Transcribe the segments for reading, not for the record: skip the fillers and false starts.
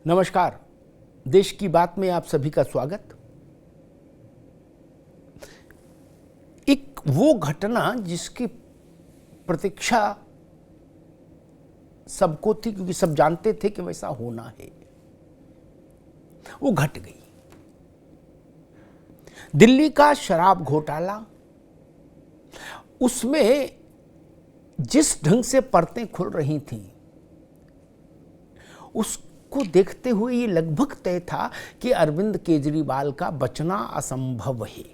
नमस्कार। देश की बात में आप सभी का स्वागत। एक वो घटना जिसकी प्रतीक्षा सबको थी, क्योंकि सब जानते थे कि वैसा होना है, वो घट गई। दिल्ली का शराब घोटाला, उसमें जिस ढंग से परतें खुल रही थीं, उसको देखते हुए ये लगभग तय था कि अरविंद केजरीवाल का बचना असंभव है,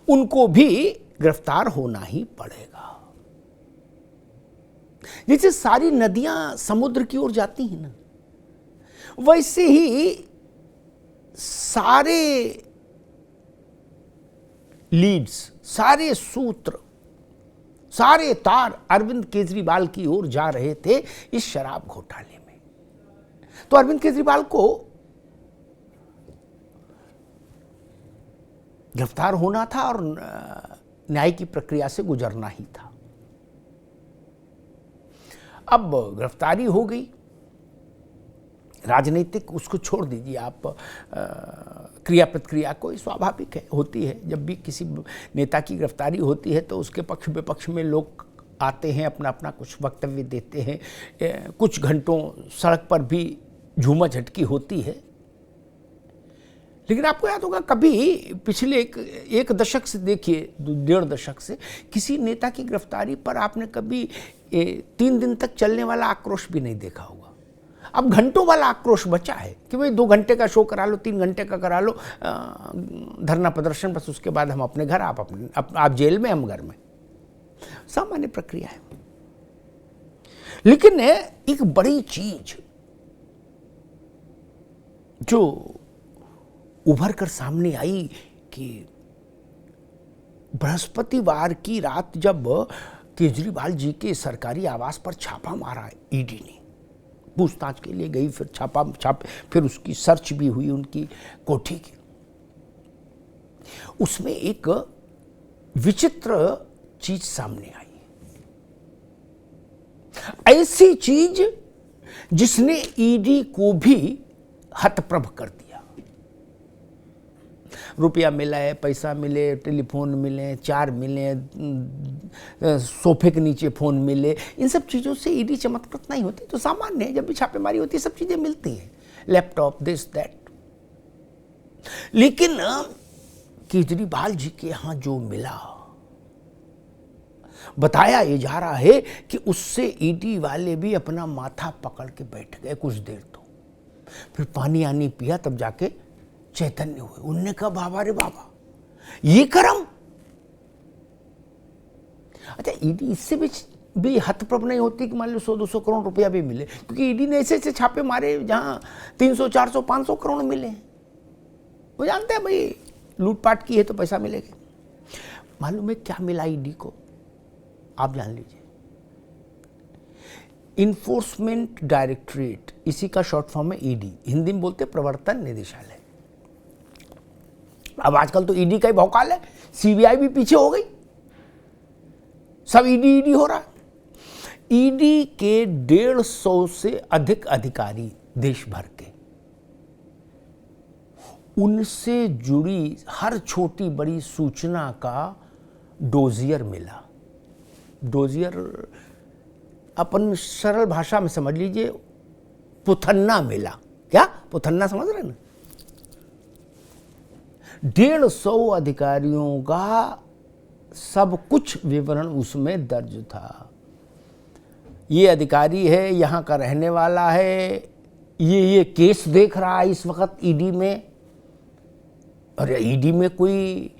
उनको भी गिरफ्तार होना ही पड़ेगा। जैसे सारी नदियां समुद्र की ओर जाती हैं ना, वैसे ही सारे लीड्स, सारे सूत्र, सारे तार अरविंद केजरीवाल की ओर जा रहे थे इस शराब घोटाले में। तो अरविंद केजरीवाल को गिरफ्तार होना था और न्याय की प्रक्रिया से गुजरना ही था। अब गिरफ्तारी हो गई, राजनीतिक उसको छोड़ दीजिए आप, क्रिया प्रतिक्रिया कोई स्वाभाविक है, होती है। जब भी किसी नेता की गिरफ्तारी होती है तो उसके पक्ष विपक्ष में लोग आते हैं, अपना अपना कुछ वक्तव्य देते हैं, कुछ घंटों सड़क पर भी झूमा झटकी होती है। लेकिन आपको याद होगा, कभी पिछले एक दशक से देखिए, 1.5 दशक से किसी नेता की गिरफ्तारी पर आपने कभी 3 दिन तक चलने वाला आक्रोश भी नहीं देखा होगा। अब घंटों वाला आक्रोश बचा है कि भाई 2 घंटे का शो करा लो, 3 घंटे का करा लो, धरना प्रदर्शन, बस उसके बाद हम अपने घर, आप जेल में, हम घर में। सामान्य प्रक्रिया है। लेकिन एक बड़ी चीज जो उभर कर सामने आई कि बृहस्पतिवार की रात जब केजरीवाल जी के सरकारी आवास पर छापा मारा ईडी ने, पूछताछ के लिए गई, फिर फिर उसकी सर्च भी हुई उनकी कोठी की, उसमें एक विचित्र चीज सामने आई। ऐसी चीज जिसने ईडी को भी हतप्रभ कर दिया। रुपया मिला है, पैसा मिले, टेलीफोन मिले, 4 मिले, सोफे के नीचे फोन मिले, इन सब चीज़ों से ईडी चमत्कृत नहीं होती। तो सामान्य है, जब भी छापेमारी होती है सब चीज़ें मिलती हैं, लैपटॉप, दिस दैट। लेकिन केजरीवाल जी के यहाँ जो मिला, बताया ये जा रहा है कि उससे ईडी वाले भी अपना माथा पकड़ के बैठ गए कुछ देर। तो फिर पानी आनी पिया, तब जाके चैतन्य हुए। उनने कहा, बाबा रे बाबा, ये करम। अच्छा, ईडी इससे भी हतप्रभ नहीं होती कि मान लो 100-200 करोड़ रुपया भी मिले, क्योंकि ईडी ने ऐसे ऐसे छापे मारे जहां 300-400-500 करोड़ मिले हैं। वो जानते हैं भाई, लूटपाट की है तो पैसा मिलेगा। मालूम है क्या मिला ईडी को? आप जान लीजिए। इन्फोर्समेंट डायरेक्टरेट, इसी का शॉर्ट फॉर्म है ईडी, हिंदी में बोलते प्रवर्तन निदेशालय। अब आजकल तो ईडी का ही भौकाल है, सीबीआई भी पीछे हो गई, सब ईडी हो रहा है। ईडी के 150 से अधिक अधिकारी देश भर के, उनसे जुड़ी हर छोटी बड़ी सूचना का डोजियर मिला। डोजियर अपन सरल भाषा में समझ लीजिए, पुथन्ना मिला। क्या पुथन्ना समझ रहे ना? 150 अधिकारियों का सब कुछ विवरण उसमें दर्ज था। ये अधिकारी है, यहाँ का रहने वाला है, ये केस देख रहा है इस वक्त ईडी में। और ईडी में कोई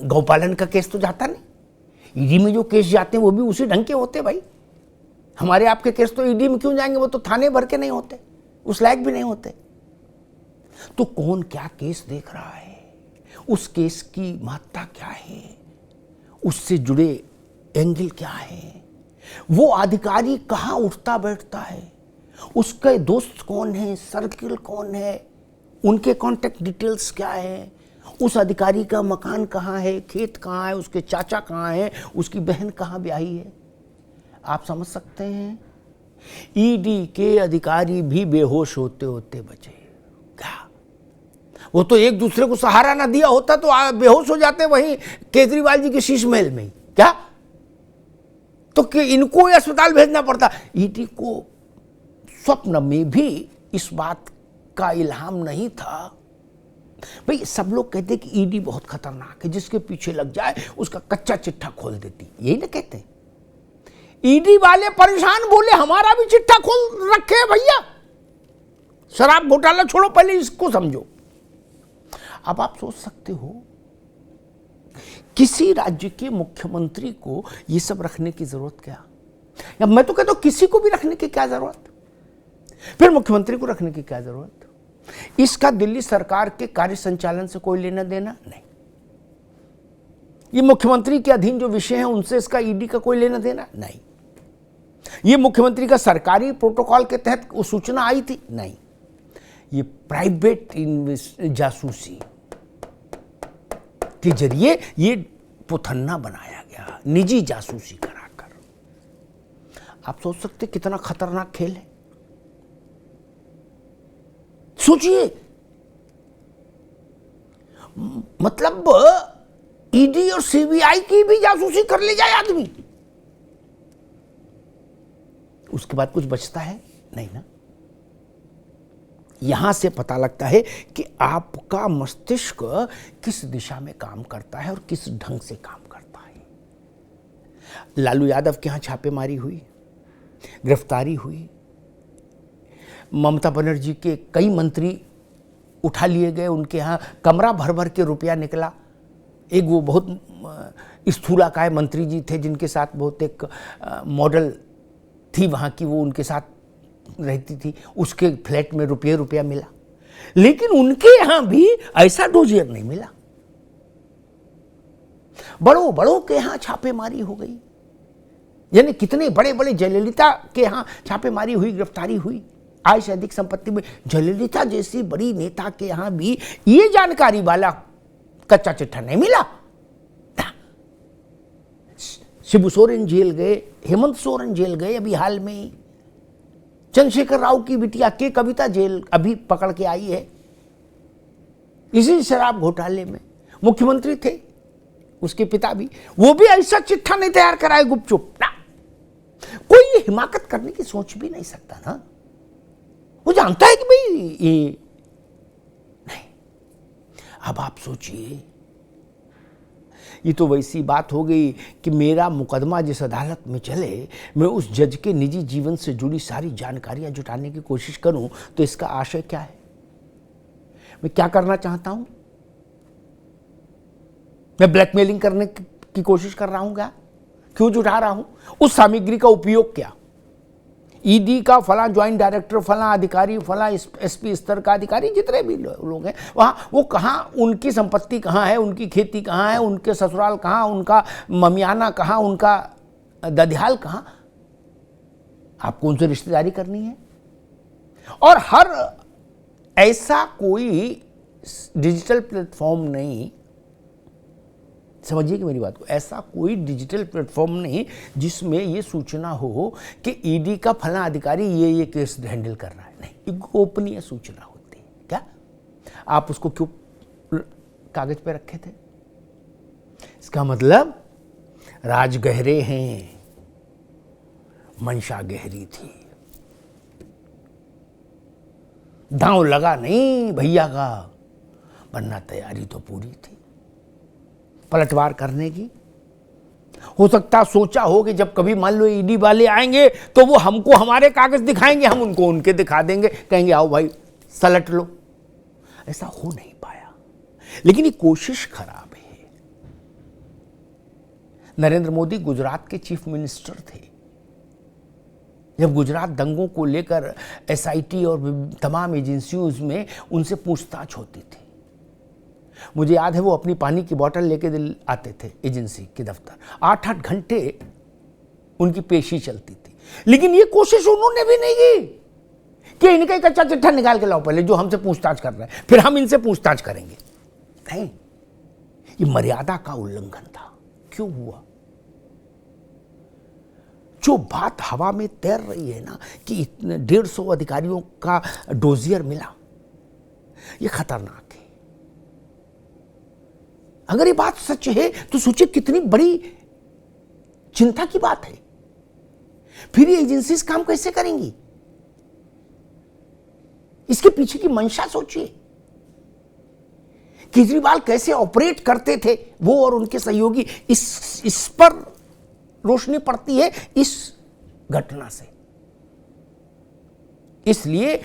गौपालन का केस तो जाता नहीं। ईडी में जो केस जाते हैं वो भी उसी ढंग के होते भाई। हमारे आपके केस तो ईडी में क्यों जाएंगे? वो तो थाने भर के नहीं होते, उस लायक भी नहीं होते। तो कौन क्या केस देख रहा है, उस केस की महत्ता क्या है, उससे जुड़े एंगल क्या है, वो अधिकारी कहाँ उठता बैठता है, उसके दोस्त कौन है, सर्किल कौन है, उनके कॉन्टैक्ट डिटेल्स क्या है, उस अधिकारी का मकान कहाँ है, खेत कहाँ है, उसके चाचा कहाँ हैं, उसकी बहन कहाँ ब्याही है। आप समझ सकते हैं ईडी के अधिकारी भी बेहोश होते होते बचे। क्या वो तो एक दूसरे को सहारा ना दिया होता तो बेहोश हो जाते वहीं केजरीवाल जी के शीश महल में। क्या तो कि इनको अस्पताल भेजना पड़ता। ईडी को स्वप्न में भी इस बात का इल्हाम नहीं था। भाई सब लोग कहते कि ईडी बहुत खतरनाक है, जिसके पीछे लग जाए उसका कच्चा चिट्ठा खोल देती, यही ना कहते। ईडी वाले परेशान, बोले हमारा भी चिट्ठा खोल रखे भैया। शराब घोटाला छोड़ो, पहले इसको समझो। अब आप सोच सकते हो किसी राज्य के मुख्यमंत्री को यह सब रखने की जरूरत क्या, या मैं तो कहता हूं किसी को भी रखने की क्या जरूरत, फिर मुख्यमंत्री को रखने की क्या जरूरत। इसका दिल्ली सरकार के कार्य संचालन से कोई लेना देना नहीं। ये मुख्यमंत्री के अधीन जो विषय हैं उनसे इसका ईडी का कोई लेना देना नहीं। ये मुख्यमंत्री का सरकारी प्रोटोकॉल के तहत वो सूचना आई थी नहीं। ये प्राइवेट जासूसी के जरिए ये पुथन्ना बनाया गया, निजी जासूसी कराकर। आप सोच सकते कितना खतरनाक खेल है। सोचिए, मतलब ईडी और सीबीआई की भी जासूसी कर ले जाए आदमी, उसके बाद कुछ बचता है नहीं ना। यहां से पता लगता है कि आपका मस्तिष्क किस दिशा में काम करता है और किस ढंग से काम करता है। लालू यादव के यहां छापेमारी हुई, गिरफ्तारी हुई, ममता बनर्जी के कई मंत्री उठा लिए गए, उनके यहाँ कमरा भर भर के रुपया निकला। एक वो बहुत स्थूलाकाय मंत्री जी थे जिनके साथ बहुत एक मॉडल थी वहाँ की, वो उनके साथ रहती थी, उसके फ्लैट में रुपया मिला। लेकिन उनके यहाँ भी ऐसा डोजियर नहीं मिला। बड़ों के यहाँ छापेमारी हो गई, यानी कितने बड़े बड़े, जयललिता के यहाँ छापेमारी हुई, गिरफ्तारी हुई। आय से अधिक संपत्ति में जयललिता जैसी बड़ी नेता के यहां भी ये जानकारी वाला कच्चा चिट्ठा नहीं मिला। शिबू सोरेन जेल गए, हेमंत सोरेन जेल गए अभी हाल में ही, चंद्रशेखर राव की बिटिया के कविता जेल अभी पकड़ के आई है इसी शराब घोटाले में। मुख्यमंत्री थे उसके पिता भी, वो भी ऐसा चिट्ठा नहीं तैयार कराए गुपचुप ना। कोई ये हिमाकत करने की सोच भी नहीं सकता ना। वो जानता है कि भाई ये नहीं। अब आप सोचिए, ये तो वैसी बात हो गई कि मेरा मुकदमा जिस अदालत में चले, मैं उस जज के निजी जीवन से जुड़ी सारी जानकारियां जुटाने की कोशिश करूं, तो इसका आशय क्या है? मैं क्या करना चाहता हूं? मैं ब्लैकमेलिंग करने की कोशिश कर रहा हूं क्या? क्यों जुटा रहा हूं? उस सामग्री का उपयोग क्या? ईडी का फला ज्वाइंट डायरेक्टर, फला अधिकारी, फला एसपी स्तर का अधिकारी, जितने भी लोग हैं वहाँ, वो कहाँ, उनकी संपत्ति कहाँ है, उनकी खेती कहाँ है, उनके ससुराल कहाँ, उनका ममियाना कहाँ, उनका ददियाल कहाँ, आपको उनसे रिश्तेदारी करनी है। और हर ऐसा कोई डिजिटल प्लेटफॉर्म नहीं, समझिए कि मेरी बात को, ऐसा कोई डिजिटल प्लेटफॉर्म नहीं जिसमें ये सूचना हो कि ईडी का फला अधिकारी ये केस हैंडल कर रहा है। नहीं, गोपनीय सूचना होती है। क्या आप उसको क्यों कागज पे रखे थे? इसका मतलब राज गहरे हैं, मंशा गहरी थी, दांव लगा नहीं भैया का, वरना तैयारी तो पूरी थी पलटवार करने की। हो सकता सोचा हो कि जब कभी मान लो ईडी वाले आएंगे तो वो हमको हमारे कागज दिखाएंगे, हम उनको उनके दिखा देंगे, कहेंगे आओ भाई सलट लो। ऐसा हो नहीं पाया, लेकिन ये कोशिश खराब है। नरेंद्र मोदी गुजरात के चीफ मिनिस्टर थे जब गुजरात दंगों को लेकर एसआईटी और तमाम एजेंसियों में उनसे पूछताछ होती थी। मुझे याद है वो अपनी पानी की बोतल लेके आते थे एजेंसी के दफ्तर, 8-8 घंटे उनकी पेशी चलती थी। लेकिन ये कोशिश उन्होंने भी नहीं की कि इनका कच्चा चिट्ठा निकाल के लाओ पहले, जो हमसे पूछताछ कर रहे हैं, फिर हम इनसे पूछताछ करेंगे। नहीं, ये मर्यादा का उल्लंघन था। क्यों हुआ? जो बात हवा में तैर रही है ना कि इतने 150 अधिकारियों का डोजियर मिला, ये खतरनाक है। अगर ये बात सच है तो सोचिए कितनी बड़ी चिंता की बात है। फिर ये एजेंसीज काम कैसे करेंगी, इसके पीछे की मंशा सोचिए। केजरीवाल कैसे ऑपरेट करते थे वो और उनके सहयोगी, इस पर रोशनी पड़ती है इस घटना से। इसलिए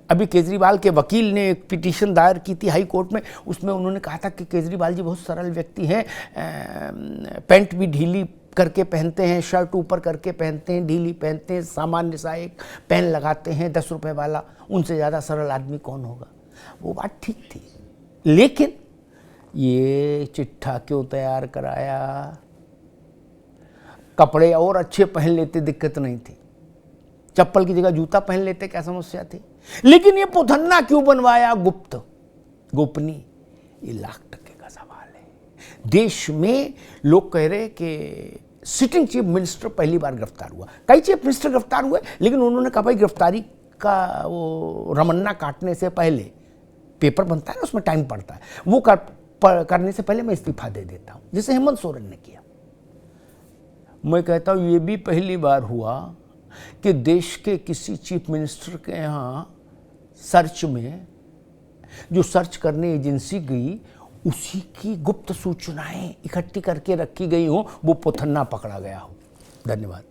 अभी केजरीवाल के वकील ने एक पिटीशन दायर की थी हाई कोर्ट में, उसमें उन्होंने कहा था कि केजरीवाल जी बहुत सरल व्यक्ति हैं, पैंट भी ढीली करके पहनते हैं, शर्ट ऊपर करके पहनते हैं, ढीली पहनते हैं, सामान्य सा एक पेन लगाते हैं 10 रुपए वाला, उनसे ज़्यादा सरल आदमी कौन होगा। वो बात ठीक थी, लेकिन ये चिट्ठा क्यों तैयार कराया। कपड़े और अच्छे पहन लेते, दिक्कत नहीं थी, चप्पल की जगह जूता पहन लेते, क्या समस्या थी। लेकिन ये पुथन्ना क्यों बनवाया, गुप्त गोपनीय, ये लाख टके का सवाल है। देश में लोग कह रहे कि सिटिंग चीफ मिनिस्टर पहली बार गिरफ्तार हुआ, कई चीफ मिनिस्टर गिरफ्तार हुए, लेकिन उन्होंने कहा भाई गिरफ्तारी का वो रमन्ना काटने से पहले, पेपर बनता है ना उसमें टाइम पड़ता है, वो करने से पहले मैं इस्तीफा दे देता हूं, जैसे हेमंत सोरेन ने किया। मैं कहता हूं ये भी पहली बार हुआ कि देश के किसी चीफ मिनिस्टर के यहाँ सर्च में, जो सर्च करने एजेंसी गई उसी की गुप्त सूचनाएं इकट्ठी करके रखी गई हो, वो पुथन्ना पकड़ा गया हो। धन्यवाद।